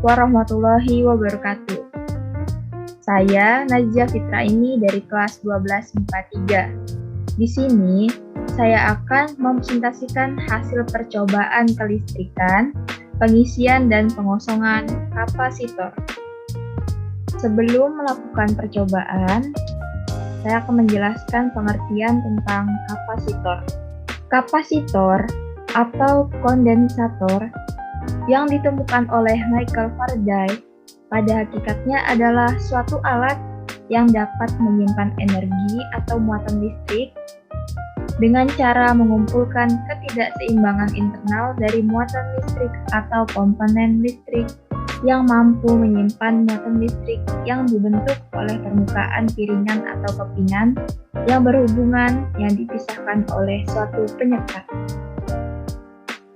warahmatullahi wabarakatuh. Saya Najia Fitra ini dari kelas 12 MIPA 3. Di sini saya akan mempresentasikan hasil percobaan kelistrikan, pengisian dan pengosongan kapasitor. Sebelum melakukan percobaan, saya akan menjelaskan pengertian tentang kapasitor. Kapasitor atau kondensator yang ditemukan oleh Michael Faraday pada hakikatnya adalah suatu alat yang dapat menyimpan energi atau muatan listrik dengan cara mengumpulkan ketidakseimbangan internal dari muatan listrik atau komponen listrik yang mampu menyimpan muatan listrik yang dibentuk oleh permukaan piringan atau kepingan yang berhubungan yang dipisahkan oleh suatu penyekat.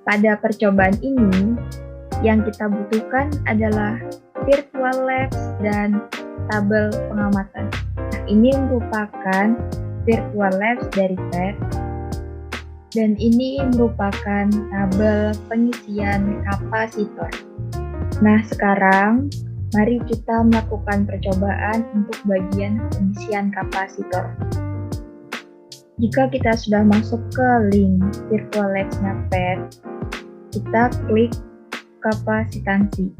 Pada percobaan ini, yang kita butuhkan adalah virtual labs dan tabel pengamatan. Nah, ini merupakan virtual labs dari PET, dan ini merupakan tabel pengisian kapasitor. Nah, sekarang mari kita melakukan percobaan untuk bagian pengisian kapasitor. Jika kita sudah masuk ke link virtual labs-nya PET, kita klik kapasitansi.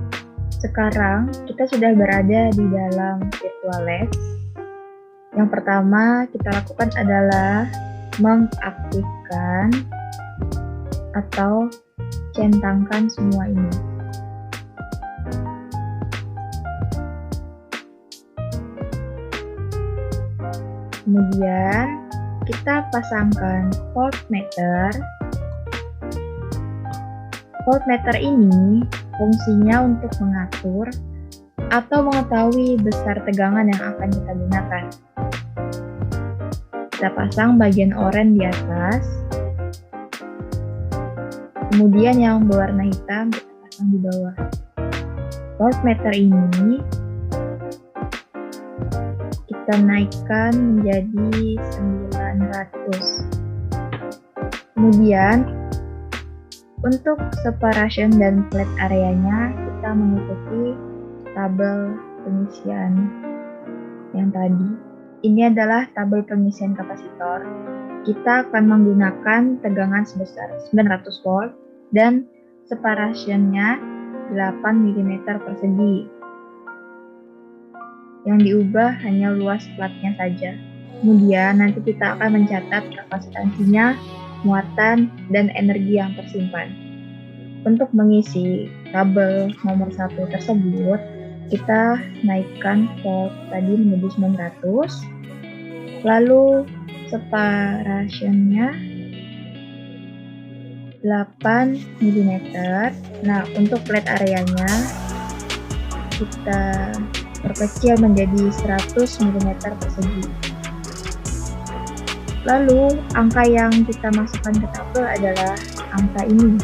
Sekarang kita sudah berada di dalam virtual labs. Yang pertama kita lakukan adalah mengaktifkan atau centangkan semua ini. Kemudian kita pasangkan voltmeter. Voltmeter ini fungsinya untuk mengatur atau mengetahui besar tegangan yang akan kita gunakan. Kita pasang bagian oranye di atas, kemudian yang berwarna hitam kita pasang di bawah. Voltmeter ini kita naikkan menjadi 900. Kemudian untuk separation dan flat areanya kita mengikuti tabel pengisian yang tadi. Ini adalah tabel pengisian kapasitor. Kita akan menggunakan tegangan sebesar 900 volt dan separationnya 8 mm persegi. Yang diubah hanya luas platnya saja. Kemudian nanti kita akan mencatat kapasitansinya, muatan, dan energi yang tersimpan. Untuk mengisi tabel nomor 1 tersebut, kita naikkan volt tadi menjadi 900, lalu separationnya 8 mm. Nah, untuk flat areanya kita perkecil menjadi 100 mm persegi. Lalu, angka yang kita masukkan ke tabel adalah angka ini.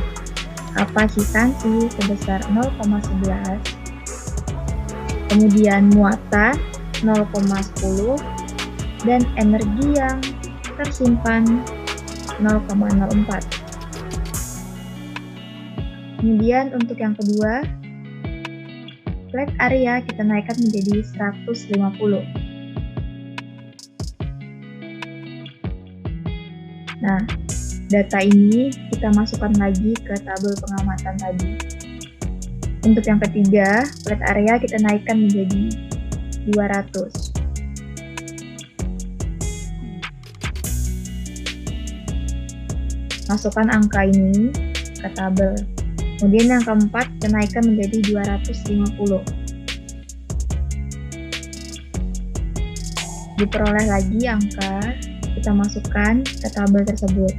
Kapasitansi sebesar 0,11, kemudian muatan 0,10, dan energi yang tersimpan 0,04. Kemudian untuk yang kedua, flat area kita naikkan menjadi 150. Nah, data ini kita masukkan lagi ke tabel pengamatan tadi. Untuk yang ketiga, flat area kita naikkan menjadi 200. Masukkan angka ini ke tabel. Kemudian yang keempat, kita naikkan menjadi 250. Diperoleh lagi angka, kita masukkan ke tabel tersebut.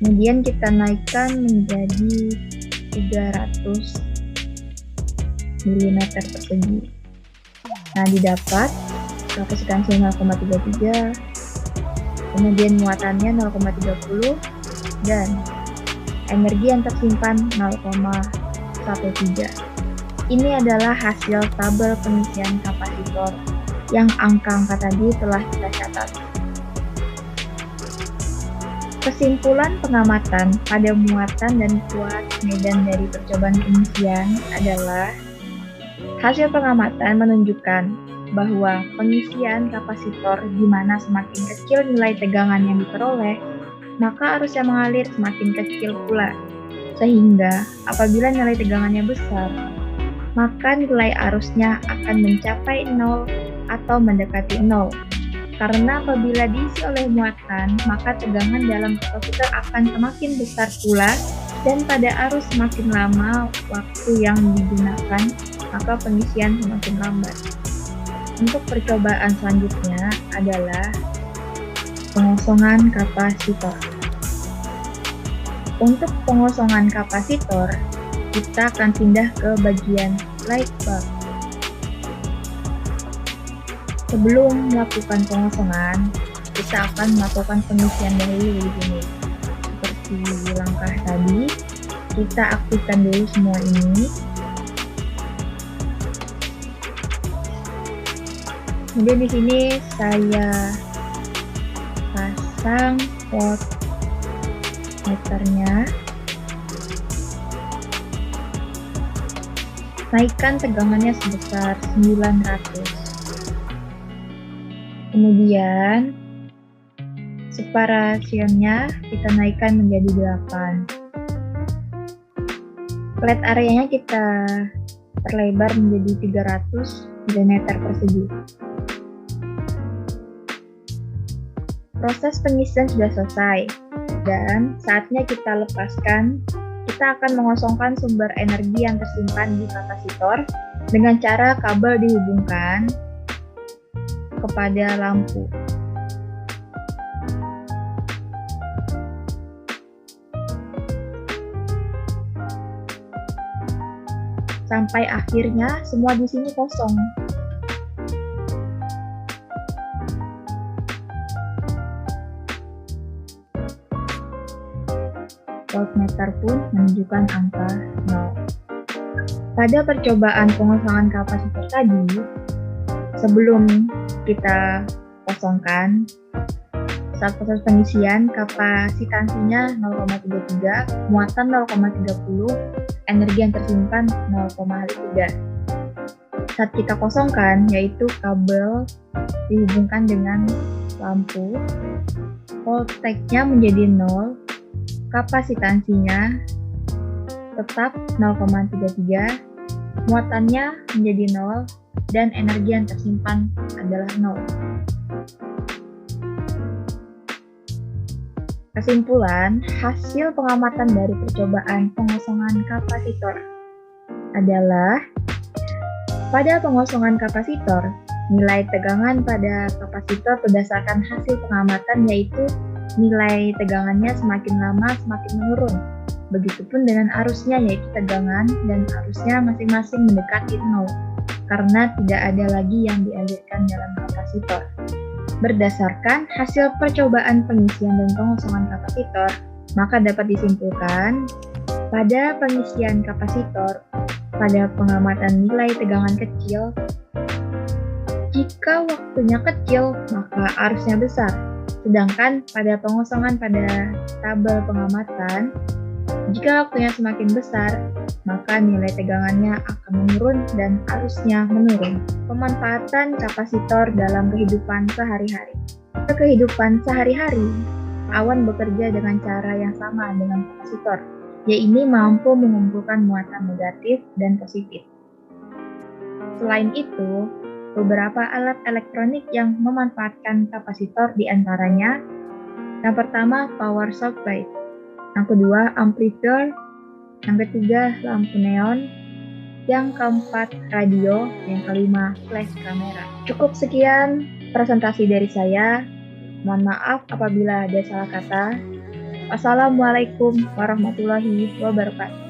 Kemudian kita naikkan menjadi 300 mm persegi. Nah, didapat kapasitansi 0,33, kemudian muatannya 0,30, dan energi yang tersimpan 0,13. Ini adalah hasil tabel pengisian kapasitor yang angka-angka tadi telah kita catat. Kesimpulan pengamatan pada muatan dan kuat medan dari percobaan pengisian adalah Hasil pengamatan menunjukkan bahwa pengisian kapasitor di mana semakin kecil nilai tegangan yang diperoleh, maka arus yang mengalir semakin kecil pula. Sehingga apabila nilai tegangannya besar, maka nilai arusnya akan mencapai 0 atau mendekati 0. Karena apabila diisi oleh muatan, maka tegangan dalam kapasitor akan semakin besar pula, dan pada arus semakin lama waktu yang digunakan, maka pengisian semakin lambat. Untuk percobaan selanjutnya adalah pengosongan kapasitor. Untuk pengosongan kapasitor, kita akan pindah ke bagian light bulb. Sebelum melakukan pengosongan, kita akan melakukan pengisian dahulu di sini. Seperti langkah tadi, kita aktifkan dulu semua ini. Kemudian di sini saya pasang voltmeternya. Naikkan tegangannya sebesar 900. Kemudian separationnya kita naikkan menjadi 8. Flat areanya kita perlebar menjadi 300 mm persegi. Proses pengisian sudah selesai, dan saatnya kita lepaskan. Kita akan mengosongkan sumber energi yang tersimpan di kapasitor dengan cara kabel dihubungkan kepada lampu. Sampai akhirnya semua di sini kosong. Voltmeter pun menunjukkan angka 0. Pada percobaan pengosongan kapasitor tadi, sebelum kita kosongkan, saat proses pengisian, kapasitansinya 0,33, muatan 0,30, energi yang tersimpan 0,3. Saat kita kosongkan, yaitu kabel dihubungkan dengan lampu, voltage-nya menjadi 0, kapasitansinya tetap 0,33, muatannya menjadi 0, dan energi yang tersimpan adalah 0. Kesimpulan, hasil pengamatan dari percobaan pengosongan kapasitor adalah pada pengosongan kapasitor, nilai tegangan pada kapasitor berdasarkan hasil pengamatan yaitu nilai tegangannya semakin lama semakin menurun. Begitupun dengan arusnya, yaitu tegangan dan arusnya masing-masing mendekati 0 karena tidak ada lagi yang dialirkan dalam kapasitor. Berdasarkan hasil percobaan pengisian dan pengosongan kapasitor, maka dapat disimpulkan pada pengisian kapasitor pada pengamatan nilai tegangan kecil, jika waktunya kecil maka arusnya besar. Sedangkan pada pengosongan pada tabel pengamatan, jika waktunya semakin besar, maka nilai tegangannya akan menurun dan arusnya menurun. Pemanfaatan kapasitor dalam kehidupan sehari-hari. Pada kehidupan sehari-hari, awan bekerja dengan cara yang sama dengan kapasitor, yaitu mampu mengumpulkan muatan negatif dan positif. Selain itu, beberapa alat elektronik yang memanfaatkan kapasitor diantaranya, yang pertama power supply, yang kedua amplifier, yang ketiga lampu neon, yang keempat radio, yang kelima flash kamera. Cukup sekian presentasi dari saya. Mohon maaf apabila ada salah kata. Wassalamualaikum warahmatullahi wabarakatuh.